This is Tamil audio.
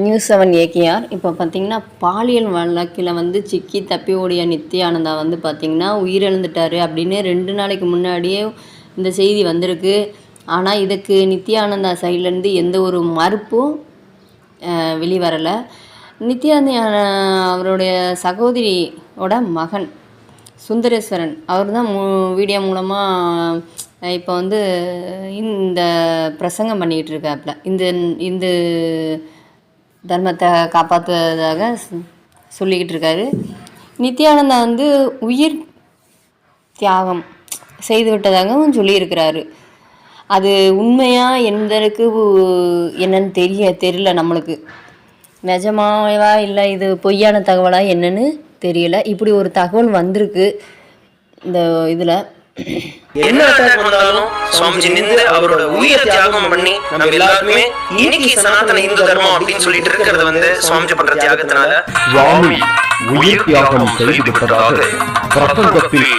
News 7 AKR. இப்போ பார்த்தீங்கன்னா பாலியல் வழக்கில் வந்து சிக்கி தப்பி ஓடிய நித்யானந்தா வந்து பார்த்திங்கன்னா உயிரிழந்துட்டார் அப்படின்னு 2 நாளைக்கு முன்னாடியே இந்த செய்தி வந்திருக்கு. ஆனால் இதுக்கு நித்யானந்தா சைட்லேருந்து எந்த ஒரு மறுப்பும் வெளிவரலை. நித்யானந்தா அவருடைய சகோதரியோட மகன் சுந்தரேஸ்வரன் அவர் தான் வீடியோ மூலமாக இப்போ வந்து இந்த பிரசங்கம் பண்ணிகிட்டு இருக்காப்புல. இந்த தர்மத்தை காப்பாற்றுவதாக சொல்லிக்கிட்டு இருக்காரு. நித்யானந்தா வந்து உயிர் தியாகம் செய்து விட்டதாகவும் சொல்லியிருக்கிறாரு. அது உண்மையாக எந்தளவுக்கு என்னன்னு தெரியல நம்மளுக்கு. நிஜமாவா இல்லை இது பொய்யான தகவலா என்னன்னு தெரியல. இப்படி ஒரு தகவல் வந்திருக்கு இந்த இதில். என்ன அட்டாக் வந்தாலும் சுவாமிஜி நின்று அவரோட உயிரை தியாகம் பண்ணி நம்ம எல்லாருமே இன்னைக்கு சனாதன இந்து தர்மம் அப்படின்னு சொல்லிட்டு இருக்கிறது வந்து சுவாமிஜி பண்ற தியாகத்தினால சுவாமி உயிர் தியாகம் செய்து விட்டதாக பிரசங்கத்தில்